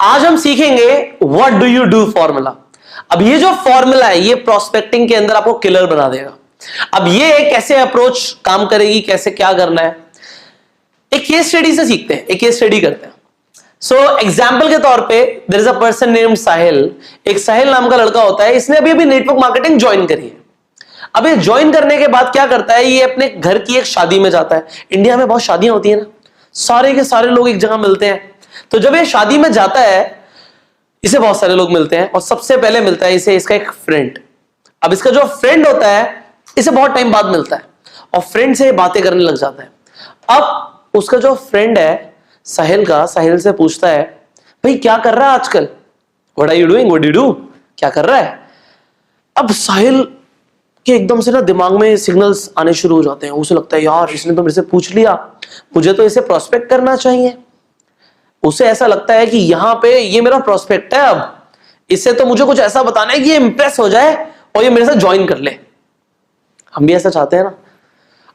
आज हम सीखेंगे what do you do formula. अब ये जो फॉर्मूला है ये प्रोस्पेक्टिंग के अंदर आपको किलर बना देगा। अब ये कैसे अप्रोच काम करेगी, कैसे क्या करना है, एक केस स्टडी से सीखते हैं, एक केस स्टडी करते हैं। सो एग्जाम्पल के तौर पे there is a person named Sahil. एक साहिल नाम का लड़का होता है, इसने अभी अभी नेटवर्क मार्केटिंग ज्वाइन करी है। अब ये ज्वाइन करने के बाद क्या करता है, ये अपने घर की एक शादी में जाता है। इंडिया में बहुत शादियां होती है ना, सारे के सारे लोग एक जगह मिलते हैं। तो जब ये शादी में जाता है, इसे बहुत सारे लोग मिलते हैं और सबसे पहले मिलता है इसे इसका एक फ्रेंड। अब इसका जो फ्रेंड होता है इसे बहुत टाइम बाद मिलता है और फ्रेंड से बातें करने लग जाता है। अब उसका जो फ्रेंड है साहिल का, साहिल से पूछता है, भाई क्या कर रहा है आजकल, what are you doing, what do you do, क्या कर रहा है। अब साहिल के एकदम से ना दिमाग में सिग्नल्स आने शुरू हो जाते हैं। उसे लगता है यार इसने तो मेरे से पूछ लिया, मुझे तो इसे प्रोस्पेक्ट करना चाहिए। उसे ऐसा लगता है कि यहां पे ये मेरा प्रोस्पेक्ट है, अब इससे तो मुझे कुछ ऐसा बताना है कि ये इंप्रेस हो जाए और ये मेरे साथ ज्वाइन कर ले। हम भी ऐसा चाहते हैं ना।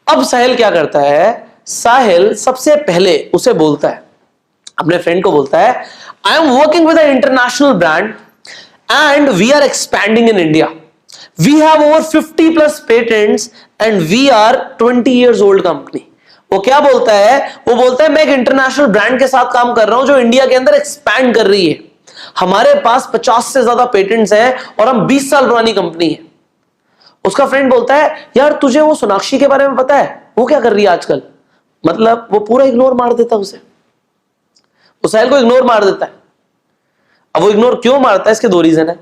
अब साहिल क्या करता है, साहिल सबसे पहले उसे बोलता है, अपने फ्रेंड को बोलता है, I am working with an international brand and we are expanding in India. We have over 50 plus patents and we are 20 years old company. वो क्या बोलता है, वो बोलता है मैं एक इंटरनेशनल ब्रांड के साथ काम कर रहा हूं जो इंडिया के अंदर एक्सपैंड कर रही है। हमारे पास 50 से ज्यादा पेटेंट्स हैं और हम 20 साल पुरानी कंपनी है। उसका फ्रेंड बोलता है, यार तुझे वो सोनाक्षी के बारे में पता है, वो क्या कर रही है आजकल। मतलब वो पूरा इग्नोर मार देता है उसे, उस साहिल को इग्नोर मार देता है। अब वो इग्नोर क्यों मारता है, इसके दो रीजन है।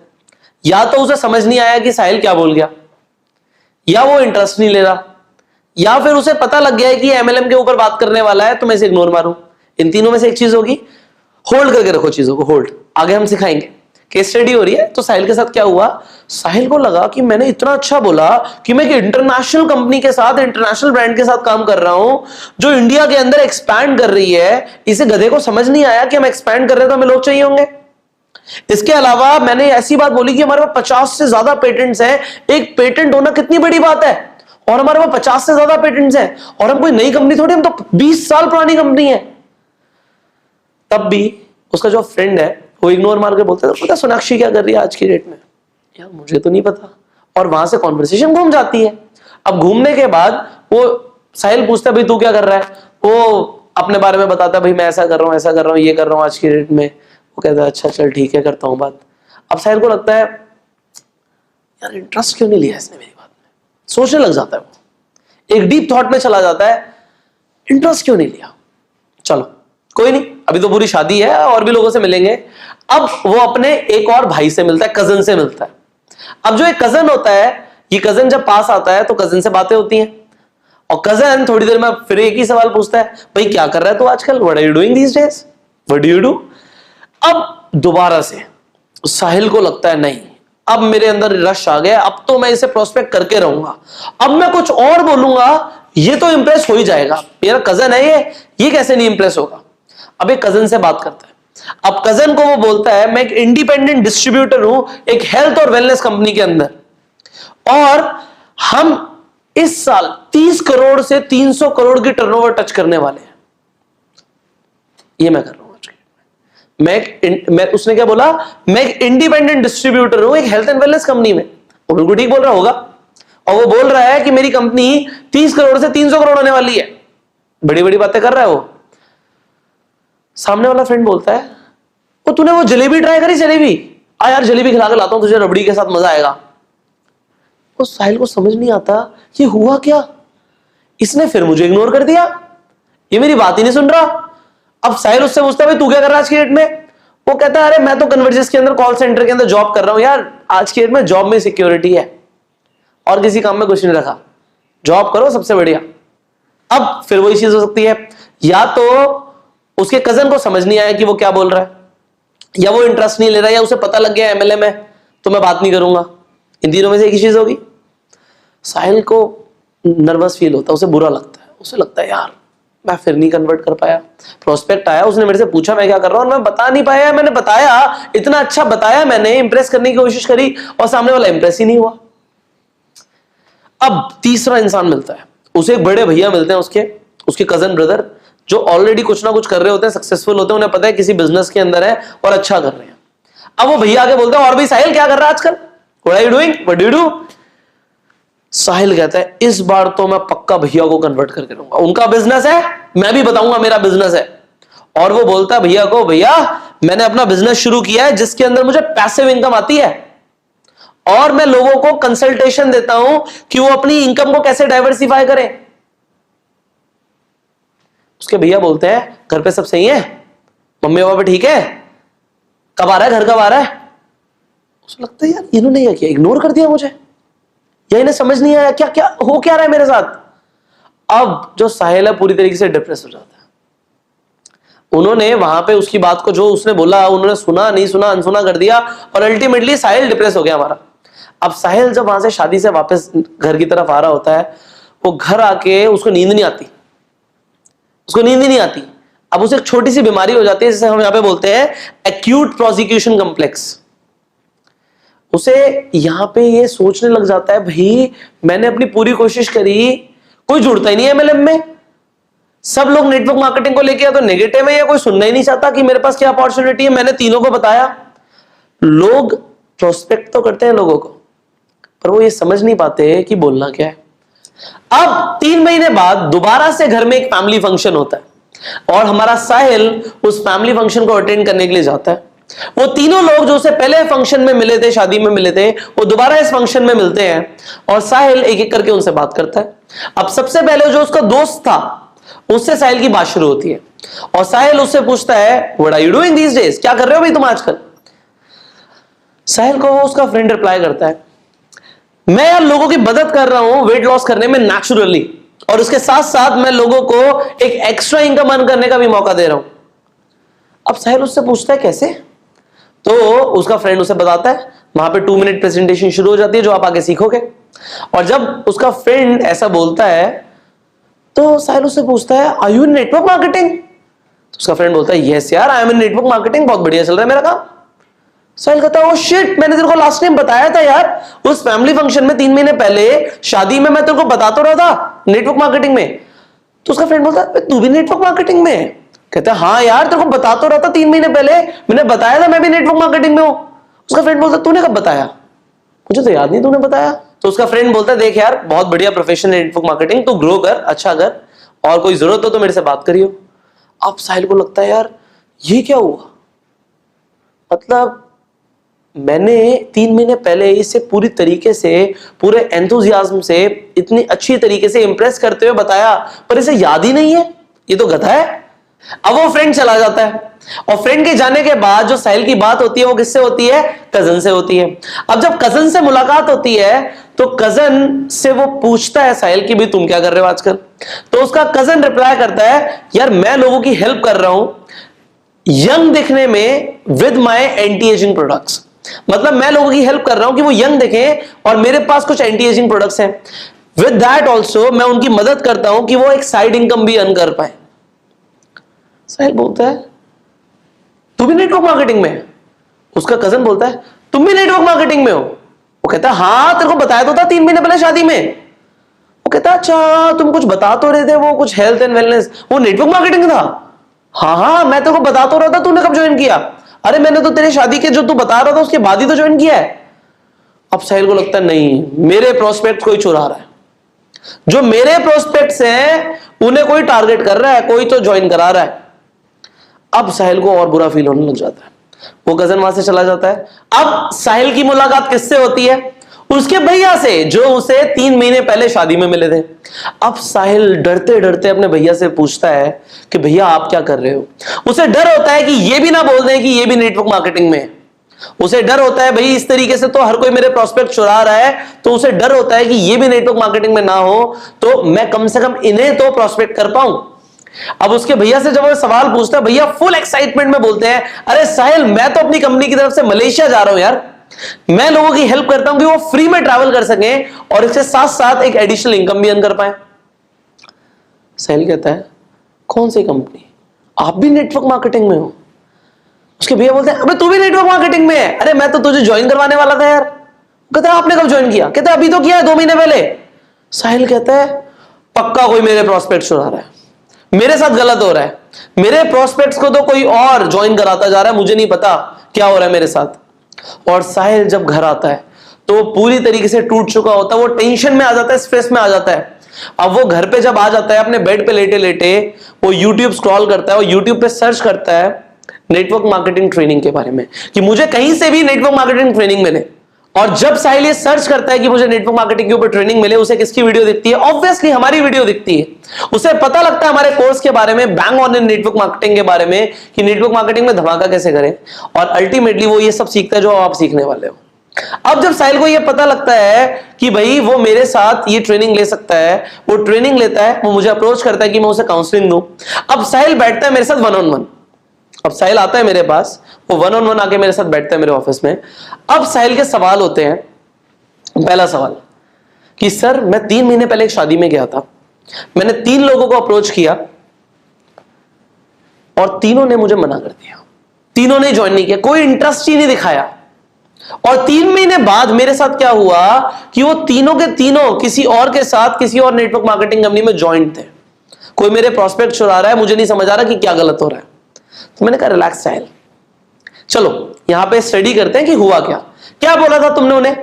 या तो उसे समझ नहीं आया कि साहिल क्या बोल गया, या वो इंटरेस्ट नहीं ले रहा, या फिर उसे पता लग गया है कि एमएलएम के ऊपर बात करने वाला है तो मैं इसे इग्नोर मारूं। इन तीनों में से एक चीज होगी। होल्ड करके रखो चीजों को, होल्ड। आगे हम सिखाएंगे, केस स्टडी हो रही है। तो साहिल के साथ क्या हुआ, साहिल को लगा कि मैंने इतना अच्छा बोला कि मैं एक इंटरनेशनल कंपनी के साथ, इंटरनेशनल ब्रांड के साथ काम कर रहा हूं जो इंडिया के अंदर एक्सपैंड कर रही है। इसे गधे को समझ नहीं आया कि हम एक्सपैंड कर रहे हैं तो हमें लोग चाहिए होंगे। इसके अलावा मैंने ऐसी बात बोली कि हमारे पास 50 से ज्यादा पेटेंट्स हैं। एक पेटेंट होना कितनी बड़ी बात है, और हमारे पास 50 से ज्यादा पेटेंट्स हैं और हम कोई नई कंपनी थोड़ी, हम तो 20 साल पुरानी कंपनी है। तब भी उसका जो फ्रेंड है वो इग्नोर मार के बोलता है, पता सोनाक्षी क्या कर रही है आज की डेट में, यार मुझे तो नहीं पता। और वहां से कॉन्वर्सेशन घूम जाती है। अब घूमने के बाद वो साहिल पूछता है, भाई तू क्या कर रहा है। वो अपने बारे में बताता है, भाई मैं ऐसा कर रहा हूँ, ऐसा कर रहा हूँ, ये कर रहा हूँ आज की डेट में। वो कहता है अच्छा चल ठीक है, करता हूँ बात। अब साहिल को लगता है यार इंटरेस्ट क्यों नहीं लिया इसने मेरी बात में, सोचने लग जाता है। वो एक डीप थॉट में चला जाता है, इंटरेस्ट क्यों नहीं लिया, चलो कोई नहीं, अभी तो पूरी शादी है और भी लोगों से मिलेंगे। अब वो अपने एक और भाई से मिलता है, कजन से मिलता है। अब जो एक कजन होता है, ये कजन जब पास आता है तो कजन से बातें होती हैं और कजन थोड़ी देर में फिर एक ही सवाल पूछता है, भाई क्या कर रहा है तू आजकल, what are you doing these days, what do you do. अब दोबारा से साहिल को लगता है नहीं, अब मेरे अंदर रश आ गया, अब तो मैं इसे प्रोस्पेक्ट करके रहूंगा। अब मैं कुछ और बोलूंगा ये तो इंप्रेस हो ही जाएगा, मेरा कजन है ये कैसे नहीं इंप्रेस होगा। अब एक कजन से बात करता है। अब कजन को वो बोलता है, मैं एक इंडिपेंडेंट डिस्ट्रीब्यूटर हूं एक हेल्थ और वेलनेस कंपनी के अंदर, और हम इस साल 30 करोड़ से 300 करोड़ की टर्नओवर टच करने वाले हैं। ये मैं कर रहा हूं उसने क्या बोला, मैं एक इंडिपेंडेंट डिस्ट्रीब्यूटर हूं एक हेल्थ एंड वेलनेस कंपनी में। और बिल्कुल ठीक बोल रहा होगा। और वो बोल रहा है कि मेरी कंपनी 30 करोड़ से 300 करोड़ होने वाली है। बड़ी बड़ी बातें कर रहा है वो। सामने वाला फ्रेंड बोलता है, वो तूने वो जलेबी ट्राई करी, जलेबी आ यार, जलेबी खिला के लाता हूं तुझे, रबड़ी के साथ मजा आएगा। वो साहिल को समझ नहीं आता ये हुआ क्या, इसने फिर मुझे इग्नोर कर दिया, ये मेरी बात ही नहीं सुन रहा। अब साहिल उससे पूछता है, भाई तू क्या कर रहा है आज की डेट में। वो कहता है, अरे मैं तो कन्वर्जेंस के अंदर कॉल सेंटर के अंदर जॉब कर रहा हूं। यार आज की डेट में जॉब में सिक्योरिटी है और किसी काम में कुछ नहीं रखा, जॉब करो सबसे बढ़िया। अब फिर वही चीज हो सकती है, या तो उसके कजन को समझ नहीं आया कि वो क्या बोल रहा है, या वो इंटरेस्ट नहीं ले रहा है, या उसे पता लग गया एमएलए में तो मैं बात नहीं करूंगा। इन तीनों में से एक ही चीज होगी। साहिल को नर्वस फील होता है, उसे बुरा लगता है, उसे लगता है यार मैं फिर नहीं कन्वर्ट कर पाया। प्रोस्पेक्ट आया, उसने मेरे से पूछा मैं क्या कर रहा हूं और मैं बता नहीं पाया। मैंने बताया, इतना अच्छा बताया, मैंने इंप्रेस करने की कोशिश करी और सामने वाला इंप्रेस ही नहीं हुआ। अब तीसरा इंसान मिलता है, उसे एक बड़े भैया मिलते हैं, उसके कजन ब्रदर, जो ऑलरेडी कुछ ना कुछ कर रहे होते हैं, सक्सेसफुल होते हैं, उन्हें पता है किसी बिजनेस के अंदर है और अच्छा कर रहे हैं। अब वो भैया आके बोलते हैं, और भी साहिल क्या कर रहा है आजकल, what are you doing, what do you do? Sahil कहता है इस बार तो मैं पक्का भैया को कन्वर्ट करके रहूंगा, उनका बिजनेस है, मैं भी बताऊंगा मेरा बिजनेस है। और वो बोलता है भैया को, भैया मैंने अपना बिजनेस शुरू किया है जिसके अंदर मुझे पैसिव इनकम आती है और मैं लोगों को कंसल्टेशन देता हूं कि वो अपनी इनकम को कैसे डाइवर्सिफाई करें। उसके भैया बोलते हैं घर पे सब सही है, मम्मी पापा ठीक है, कब आ रहा है घर, कब आ रहा है? उसे लगता है यार इन्होंने क्या किया, इग्नोर कर दिया मुझे, या इन्हें समझ नहीं आया क्या क्या हो क्या रहा है मेरे साथ। अब जो साहिल है पूरी तरीके से डिप्रेस हो जाता है। उन्होंने वहां पे उसकी बात को, जो उसने बोला, उन्होंने सुना नहीं सुना, अनसुना कर दिया और अल्टीमेटली साहिल डिप्रेस हो गया हमारा। अब साहिल जब वहां से शादी से वापस घर की तरफ आ रहा होता है, वो घर आके उसको नींद नहीं आती, उसको नींद ही नहीं आती। अब उसे एक छोटी सी बीमारी हो जाती है जिसे हम यहां पे बोलते हैं एक्यूट प्रोसिक्यूशन कॉम्प्लेक्स। उसे यहां पे ये सोचने लग जाता है भाई मैंने अपनी पूरी कोशिश करी, कोई जुड़ता ही नहीं है एमएलएम में, सब लोग नेटवर्क मार्केटिंग को लेके या तो नेगेटिव है या कोई सुनना ही नहीं चाहता कि मेरे पास क्या अपॉर्चुनिटी है। मैंने तीनों को बताया, लोग प्रोस्पेक्ट तो करते हैं लोगों को, पर वो ये समझ नहीं पाते कि बोलना क्या है। अब 3 महीने बाद दोबारा से घर में एक फैमिली फंक्शन होता है और हमारा साहिल उस फैमिली फंक्शन को अटेंड करने के लिए जाता है। वो तीनों लोग जो उसे पहले फंक्शन में मिले थे, शादी में मिले थे, वो दोबारा इस फंक्शन में मिलते हैं और साहिल एक एक करके उनसे बात करता है। अब सबसे पहले जो उसका दोस्त था उससे साहिल की बात शुरू होती है और साहिल उससे पूछता है what are you doing these days, क्या कर रहे हो भाई तुम आजकल? साहिल को उसका फ्रेंड रिप्लाई करता है मैं यार लोगों की मदद कर रहा हूं वेट लॉस करने में नेचुरली, और उसके साथ साथ मैं लोगों को एक एक्स्ट्रा इनकम अर्न करने का भी मौका दे रहा हूं। अब साहिल उससे पूछता है कैसे? तो उसका फ्रेंड उसे बताता है, वहां पे 2 मिनट प्रेजेंटेशन शुरू हो जाती है जो आप आगे सीखोगे। और जब उसका फ्रेंड ऐसा बोलता है तो साहिल उससे पूछता है are you in network marketing? तो उसका फ्रेंड बोलता है यस यार I am in network marketing, बहुत बढ़िया चल रहा है मेरा काम। साहिल कहता है ओ शिट, मैंने तेरे को लास्ट टाइम बताया था यार उस फैमिली फंक्शन में 3 महीने पहले शादी में, मैं तेरे को बता तो रहा था नेटवर्क मार्केटिंग में। तो उसका फ्रेंड बोलता है तू भी नेटवर्क मार्केटिंग में है? कहता है हाँ यार तेरे को बता तो रहा था 3 महीने पहले, मैंने बताया था मैं भी नेटवर्क मार्केटिंग में हूं। उसका फ्रेंड बोलता तूने कब बताया? मुझे तो याद नहीं तूने बताया। तो उसका फ्रेंड बोलता है देख यार बहुत बढ़िया प्रोफेशन है नेटवर्क मार्केटिंग, तू ग्रो कर, अच्छा कर, और कोई जरूरत हो तो मेरे से बात करियो। अब साहिल को लगता है यार ये क्या हुआ, मतलब मैंने 3 महीने पहले इसे पूरी तरीके से, पूरे एंथुजियाज्म से, इतनी अच्छी तरीके से इंप्रेस करते हुए बताया, पर इसे याद ही नहीं है, ये तो गधा है। अब वो फ्रेंड चला जाता है और फ्रेंड के जाने के बाद जो साहिल की बात होती है वो किससे होती है? कजन से होती है। अब जब कजन से मुलाकात होती है तो कजन से वो पूछता है साहिल कि भाई तुम क्या कर रहे हो आजकल? तो उसका कजन रिप्लाई करता है यार मैं लोगों की हेल्प कर रहा हूं यंग दिखने में with my anti ageing products, मतलब मैं लोगों की हेल्प कर रहा हूं कि वो यंग दिखें और मेरे पास कुछ एंटी एजिंग प्रोडक्ट्स हैं। विद दैट ऑल्सो मैं उनकी मदद करता हूं कि वो एक साइड इनकम भी अर्न कर पाए। साहिल बोलता है तू भी नेटवर्क मार्केटिंग में है? उसका कजन बोलता है तुम भी नेटवर्क मार्केटिंग में हो? वो कहता है हाँ तेरे को बताया तो था 3 महीने पहले शादी में। वो कहता है अच्छा तुम कुछ बता तो रहे थे, वो कुछ हेल्थ एंड वेलनेस, वो नेटवर्क मार्केटिंग था? हाँ हाँ मैं तेरे को बता तो रहा था, तूने कब ज्वाइन किया? अरे मैंने तो तेरी शादी के जो तू बता रहा था उसके बाद ही तो ज्वाइन किया है। अब साहिल को लगता है नहीं मेरे प्रोस्पेक्ट कोई चुरा रहा है, जो मेरे प्रोस्पेक्ट्स हैं उन्हें कोई टारगेट कर रहा है, कोई तो ज्वाइन करा रहा है। अब साहिल को और बुरा फील होने लग जाता है, वो कजन वहां से चला जाता है। अब साहिल की मुलाकात किससे होती है? उसके भैया से, जो उसे 3 महीने पहले शादी में मिले थे। अब साहिल डरते डरते अपने भैया से पूछता है कि भैया आप क्या कर रहे हो? उसे डर होता है कि ये भी ना बोल दें कि ये भी नेटवर्क मार्केटिंग में है। उसे डर होता है भाई इस तरीके से तो हर कोई मेरे प्रोस्पेक्ट चुरा रहा है, तो उसे डर होता है कि ये भी नेटवर्क मार्केटिंग में ना हो तो मैं कम से कम इन्हें तो प्रोस्पेक्ट कर पाऊं। अब उसके भैया से जब वो सवाल पूछता है, भैया फुल एक्साइटमेंट में बोलते हैं अरे साहिल मैं तो अपनी कंपनी की तरफ से मलेशिया जा रहा हूं यार, मैं लोगों की हेल्प करता हूं कि वो फ्री में ट्रैवल कर सकें और इसके साथ साथ एक एडिशनल इनकम भी अर्न कर पाए। साहिल कहता है कौन सी कंपनी, आप भी नेटवर्क मार्केटिंग में हो? उसके भैया बोलते हैं अबे तू भी नेटवर्क मार्केटिंग में है? अरे मैं तो तुझे ज्वाइन करवाने वाला था यार। कहता है आपने कब ज्वाइन किया? कहता है अभी तो किया है 2 महीने पहले। साहिल कहता है पक्का कोई मेरे प्रोस्पेक्ट चुरा रहा है, मेरे साथ गलत हो रहा है, मेरे प्रोस्पेक्ट्स को तो कोई और ज्वाइन कराता जा रहा है, मुझे नहीं पता क्या हो रहा है मेरे साथ। और साहिल जब घर आता है तो पूरी तरीके से टूट चुका होता है, वो टेंशन में आ जाता है, स्ट्रेस में आ जाता है। अब वो घर पे जब आ जाता है अपने बेड पे लेटे लेटे वो यूट्यूब स्क्रॉल करता है और यूट्यूब पे सर्च करता है नेटवर्क मार्केटिंग ट्रेनिंग के बारे में कि मुझे कहीं से भी नेटवर्क मार्केटिंग ट्रेनिंग मिले। और जब साहिल ये सर्च करता है कि मुझे नेटवर्क मार्केटिंग के ऊपर ट्रेनिंग मिले, उसे किसकी वीडियो दिखती है? ऑब्वियसली हमारी वीडियो दिखती है। उसे पता लगता है हमारे कोर्स के बारे में, bang on in network marketing के बारे में, कि नेटवर्क मार्केटिंग में धमाका कैसे करें। और अल्टीमेटली वो ये सब सीखता है जो आप सीखने वाले हो। अब जब साहिल को ये पता लगता है कि भाई वो मेरे साथ ये ट्रेनिंग ले सकता है, वो ट्रेनिंग लेता है, वो मुझे अप्रोच करता है कि मैं उसे काउंसलिंग दूं। अब साहिल बैठता है मेरे साथ वन ऑन वन। अब साहिल आता है मेरे पास, वो वन ऑन वन आके मेरे साथ बैठता है मेरे ऑफिस में। अब साहिल के सवाल होते हैं। पहला सवाल कि सर मैं 3 महीने पहले एक शादी में गया था, मैंने 3 लोगों को अप्रोच किया और तीनों ने मुझे मना कर दिया, तीनों ने ज्वाइन नहीं किया, कोई इंटरेस्ट ही नहीं दिखाया। और 3 महीने बाद मेरे साथ क्या हुआ कि वो तीनों के तीनों किसी और के साथ किसी और नेटवर्क मार्केटिंग कंपनी में ज्वाइन थे। कोई मेरे प्रोस्पेक्ट चुरा रहा है, मुझे नहीं समझ आ रहा कि क्या गलत हो रहा है। तो मैंने कहा रिलैक्स साहिल, चलो यहां पे स्टडी करते हैं कि हुआ क्या। क्या बोला था तुमने उन्हें?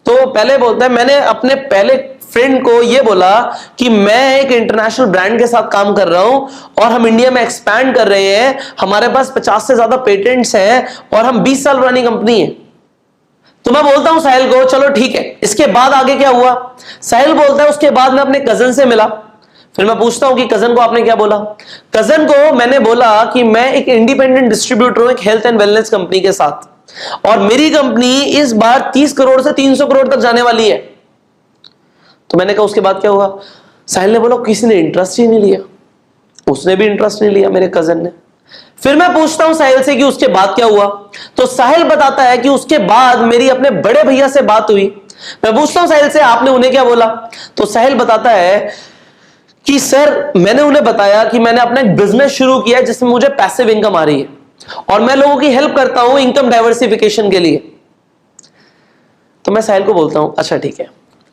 तो पहले बोलता है मैंने अपने पहले फ्रेंड को ये बोला कि मैं एक इंटरनेशनल ब्रांड के साथ काम कर रहा हूं और हम इंडिया में एक्सपैंड कर रहे हैं, हमारे पास 50 से ज्यादा पेटेंट्स हैं और हम 20 साल पुरानी कंपनी है। तो मैं बोलता हूं साहिल को चलो ठीक है, इसके बाद आगे क्या हुआ? साहिल बोलता है उसके बाद मैं अपने कजन से मिला। फिर मैं पूछता हूं कि कजन को आपने क्या बोला? कजन को मैंने बोला कि मैं एक इंडिपेंडेंट डिस्ट्रीब्यूटर हूं एक हेल्थ एंड वेलनेस कंपनी के साथ, और मेरी कंपनी इस बार 30 करोड़ से 300 करोड़ तक जाने वाली है। तो मैंने कहा उसके बाद क्या हुआ? साहिल ने बोला किसी ने इंटरेस्ट ही नहीं लिया, उसने भी इंटरेस्ट नहीं लिया मेरे कजन ने। फिर मैं पूछता हूं साहिल से कि उसके बाद क्या हुआ? तो साहिल बताता है कि उसके बाद मेरी अपने बड़े भैया से बात हुई। मैं पूछता हूं साहिल से आपने उन्हें क्या बोला? तो साहिल बताता है कि सर मैंने उन्हें बताया कि मैंने अपना एक बिजनेस शुरू किया है जिसमें मुझे पैसिव इनकम आ रही है और मैं लोगों की हेल्प करता हूं इनकम डाइवर्सिफिकेशन के लिए। तो मैं साहिल को बोलता हूं अच्छा ठीक है,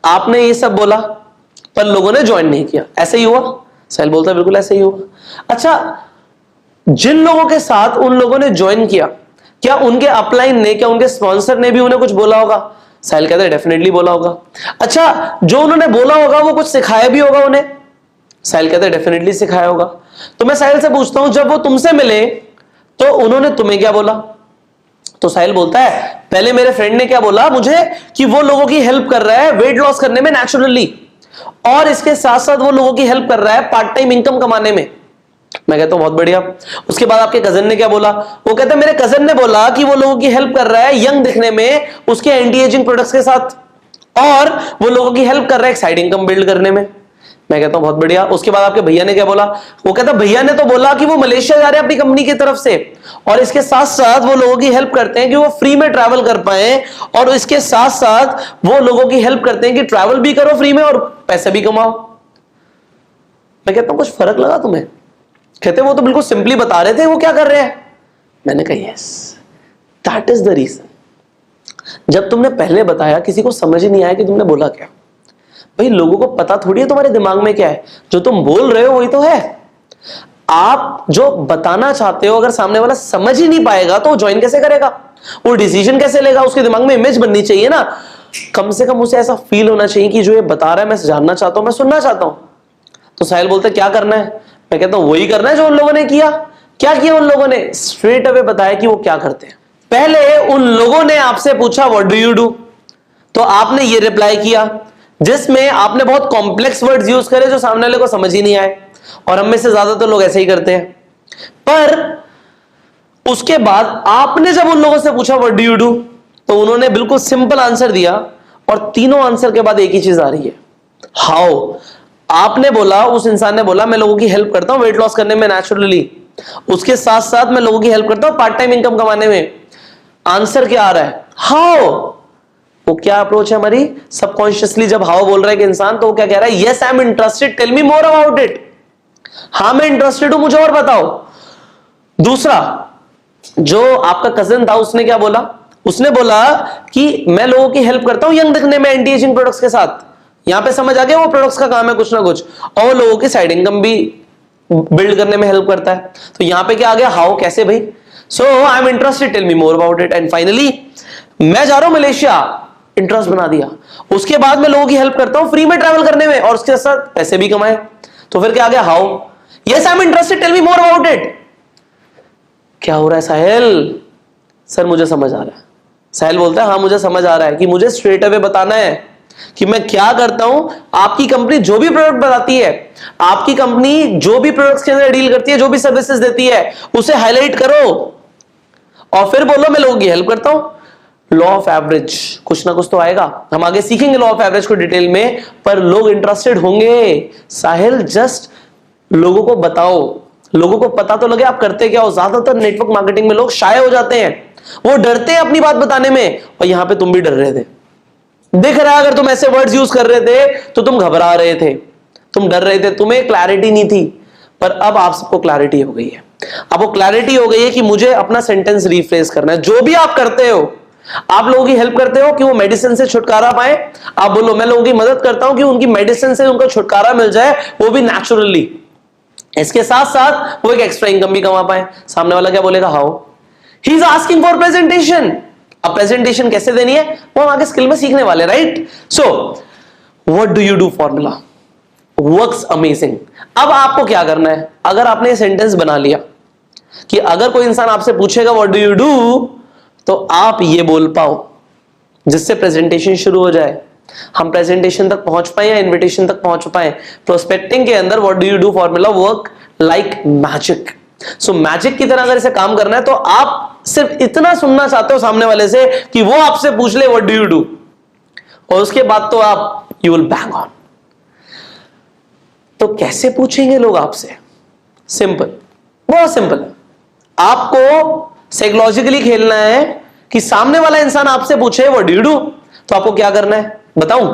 आपने ये सब बोला पर लोगों ने ज्वाइन नहीं किया, ऐसे ही हुआ? साहिल बोलता है बिल्कुल ऐसे ही हुआ। अच्छा, जिन लोगों के साथ उन लोगों ने ज्वाइन किया, क्या उनके अपलाइन ने, क्या उनके स्पॉन्सर ने भी उन्हें कुछ बोला होगा? साहिल कहता है डेफिनेटली बोला होगा। अच्छा, जो उन्होंने बोला होगा वो कुछ सिखाया भी होगा उन्हें? साहिल कहता है डेफिनेटली सिखाया होगा। तो मैं साहिल से पूछता हूं जब वो तुमसे मिले तो उन्होंने तुम्हें क्या बोला? तो साहिल बोलता है पहले मेरे फ्रेंड ने क्या बोला मुझे कि वो लोगों की हेल्प कर रहा है वेट लॉस करने में नेचुरली, और इसके साथ साथ वो लोगों की हेल्प कर रहा है पार्ट टाइम इनकम कमाने में। मैं कहता हूं बहुत बढ़िया। उसके बाद आपके कजन ने क्या बोला? वो कहता है मेरे कजन ने बोला कि वो लोगों की हेल्प कर रहा है यंग दिखने में उसके एंटी एजिंग प्रोडक्ट्स के साथ, और वो लोगों की हेल्प कर रहा है एक साइड इनकम बिल्ड करने में। मैं कहता हूं बहुत बढ़िया। उसके बाद आपके भैया ने क्या बोला? वो कहता भैया ने तो बोला कि वो मलेशिया जा रहे हैं अपनी कंपनी की तरफ से, और इसके साथ साथ वो लोगों की हेल्प करते हैं कि वो फ्री में ट्रैवल कर पाए, और इसके साथ साथ वो लोगों की हेल्प करते हैं कि ट्रैवल भी करो फ्री में और पैसे भी कमाओ। मैं कहता हूं कुछ फर्क लगा तुम्हें? कहते वो तो बिल्कुल सिंपली बता रहे थे वो क्या कर रहे हैं। मैंने कहा yes, that is the reason. जब तुमने पहले बताया किसी को समझ ही नहीं आया कि तुमने बोला क्या। भाई लोगों को पता थोड़ी है तुम्हारे दिमाग में क्या है, जो तुम बोल रहे हो वही तो है। आप जो बताना चाहते हो अगर सामने वाला समझ ही नहीं पाएगा तो वो ज्वाइन कैसे करेगा, वो डिसीजन कैसे लेगा? उसके दिमाग में इमेज बननी चाहिए ना, कम से कम उसे ऐसा फील होना चाहिए कि जो ये बता रहा है मैं जानना चाहता हूं, मैं सुनना चाहता हूं। तो साहिल बोलते क्या करना है? मैं कहता हूं वही करना है जो उन लोगों ने किया। क्या किया उन लोगों ने? स्ट्रेट अवे बताया कि वो क्या करते हैं। पहले उन लोगों ने आपसे पूछा व्हाट डू यू डू, तो आपने ये रिप्लाई किया जिसमें आपने बहुत कॉम्प्लेक्स वर्ड्स यूज करे जो सामने वाले को समझ ही नहीं आए, और हम में से ज्यादातर लोग ऐसे ही करते हैं। पर उसके बाद आपने जब उन लोगों से पूछा व्हाट डू यू डू, तो उन्होंने बिल्कुल सिंपल आंसर दिया, और तीनों आंसर के बाद एक ही चीज आ रही है, हाउ। आपने बोला, उस इंसान ने बोला मैं लोगों की हेल्प करता हूं वेट लॉस करने में नेचुरली, उसके साथ साथ मैं लोगों की हेल्प करता हूं पार्ट टाइम इनकम कमाने में। आंसर क्या आ रहा है? हाउ। वो क्या अप्रोच है हमारी? सबकॉन्शियसली जब हाउ बोल रहा है कि इंसान, तो वो क्या कह रहा है? Yes I am interested, tell me more about it. हां मैं इंटरेस्टेड हूं, मुझे और बताओ। दूसरा, जो आपका कजन था उसने क्या बोला? उसने बोला कि मैं लोगों की हेल्प करता हूं यंग दिखने में एंटी एजिंग प्रोडक्ट्स के साथ। यहां पे समझ आ गया वो प्रोडक्ट्स का काम है कुछ ना कुछ, और लोगों की साइड इनकम भी बिल्ड करने में हेल्प करता है। तो यहां पे क्या आ गया, हाउ, कैसे भाई। So I am interested, tell me more about it. And finally मैं जा रहा हूं मलेशिया, इंटरेस्ट बना दिया। उसके बाद मैं लोगों की हेल्प करता हूं फ्री में ट्रैवल करने में और उसके साथ पैसे भी कमाए। तो फिर क्या आ गया, how. Yes I am interested, tell me more about it. क्या हो रहा है साहिल? सर मुझे समझ आ रहा है। साहिल बोलता है हाँ मुझे समझ आ रहा है कि मुझे स्ट्रेट अवे बताना है कि मैं क्या करता हूं। आपकी कंपनी जो भी प्रोडक्ट बनाती है, आपकी कंपनी जो भी प्रोडक्ट्स के अंदर डील करती है, जो भी सर्विसेज देती है, उसे हाईलाइट करो और फिर बोलो मैं लोगों की हेल्प करता हूं। लॉ ऑफ एवरेज, कुछ ना कुछ तो आएगा। हम आगे सीखेंगे लॉ ऑफ एवरेज को डिटेल में, पर लोग इंटरेस्टेड होंगे। साहिल जस्ट लोगों को बताओ, लोगों को पता तो लगे आप करते क्या हो। ज्यादातर नेटवर्क मार्केटिंग में लोग शाय हो जाते हैं, वो डरते हैं अपनी बात बताने में। और यहां पे तुम भी डर रहे थे, दिख रहा है। अगर तुम ऐसे वर्ड्स यूज कर रहे थे तो तुम घबरा रहे थे, तुम डर रहे थे, तुम्हें क्लैरिटी नहीं थी। पर अब आप सबको क्लैरिटी हो गई है। अब वो क्लैरिटी हो गई है कि मुझे अपना सेंटेंस रिफ्रेश करना है। जो भी आप करते हो, आप लोगों की हेल्प करते हो कि वो मेडिसिन से छुटकारा पाए, आप बोलो मैं लोगों की मदद करता हूं कि उनकी मेडिसिन से उनको छुटकारा मिल जाए, वो भी नेचुरली। इसके साथ साथ वो एक एक्स्ट्रा इनकम भी कमा पाए। सामने वाला क्या बोलेगा, how. He is asking for presentation. अब प्रेजेंटेशन कैसे देनी है वो हम आगे स्किल में सीखने वाले, right. So what do you do formula works amazing. अब आपको क्या करना है, अगर आपने ये सेंटेंस बना लिया कि अगर कोई इंसान आपसे पूछेगा व्हाट डू यू डू, तो आप ये बोल पाओ जिससे प्रेजेंटेशन शुरू हो जाए, हम प्रेजेंटेशन तक पहुंच पाए या इन्विटेशन तक पहुंच पाए। प्रोस्पेक्टिंग के अंदर what do you do formula work like magic. So magic की तरह अगर इसे काम करना है तो आप सिर्फ इतना सुनना चाहते हो सामने वाले से कि वो आपसे पूछ ले व्हाट डू यू डू, और उसके बाद तो आप यू विल बैंग ऑन। तो कैसे पूछेंगे लोग आपसे? सिंपल, बहुत सिंपल है। आपको साइकोलॉजिकली खेलना है कि सामने वाला इंसान आपसे पूछे व्हाट डू यू डू, तो आपको क्या करना है बताऊं?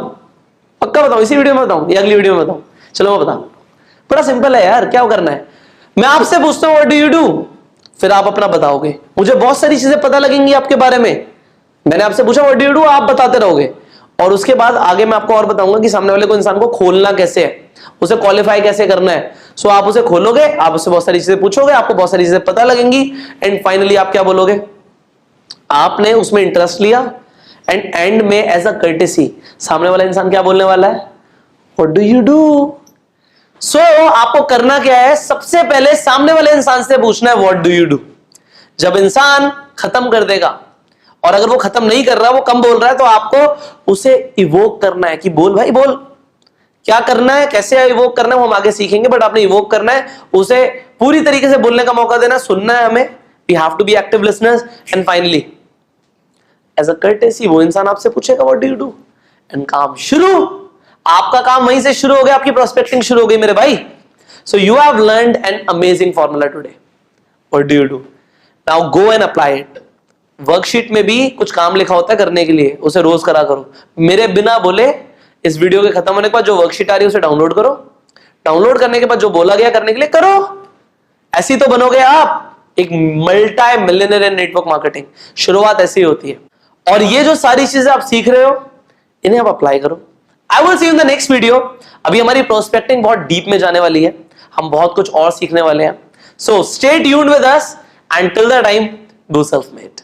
पक्का बताऊं, इसी वीडियो में बताऊं या अगली वीडियो में बताऊं? चलो मैं बताऊं। बड़ा सिंपल है यार, क्या करना है, मैं आपसे पूछता हूं व्हाट डू यू डू, फिर आप अपना बताओगे। मुझे बहुत सारी चीजें पता लगेंगी आपके बारे में। मैंने आपसे पूछा व्हाट डू यू डू, आप बताते रहोगे, और उसके बाद आगे मैं आपको और बताऊंगा कि सामने वाले को इंसान को खोलना कैसे है, उसे क्वालिफाई कैसे करना है। सो आप उसे खोलोगे, आप उससे बहुत सारी चीजें पूछोगे, आपको बहुत सारी चीजें पता लगेंगी, एंड फाइनली आप क्या बोलोगे, आपने उसमें इंटरेस्ट लिया, एंड एंड में एज अ कर्टेसी सामने वाला इंसान क्या बोलने वाला है, व्हाट डू यू डू। सो आपको करना क्या है, सबसे पहले सामने वाले इंसान से पूछना है व्हाट डू यू डू। जब इंसान खत्म कर देगा, और अगर वो खत्म नहीं कर रहा, वो कम बोल रहा है, तो आपको उसे इवोक करना है कि बोल भाई बोल, क्या करना है, कैसे इवोक करना है वो हम आगे सीखेंगे, बट आपने इवोक करना है, उसे पूरी तरीके से बोलने का मौका देना, सुनना है हमें। We have to be active listeners. And finally as a courtesy वो इंसान आपसे पूछेगा what do you do, and काम शुरू। आपका काम वहीं से शुरू हो गया, आपकी प्रोस्पेक्टिंग शुरू हो गई मेरे भाई। So you have learned an amazing formula today, what do you do. Now go and apply it. Worksheet में भी कुछ काम लिखा होता है करने के लिए, उसे रोज करा करो। मेरे बिना बोले इस वीडियो के खत्म होने के बाद जो वर्कशीट आ रही है उसे डाउनलोड करो। डाउनलोड करने के बाद जो बोला गया करने के लिए करो। ऐसी तो बनोगे आप एक मल्टी मिलियनेयर इन नेटवर्क मार्केटिंग। शुरुआत ऐसी होती है, और ये जो सारी चीजें आप सीख रहे हो इन्हें आप अप्लाई करो। I will see you in the next video. अभी हमारी प्रोस्पेक्टिंग बहुत डीप में जाने वाली है, हम बहुत कुछ और सीखने वाले हैं। So stay tuned with us, and till the time do self made.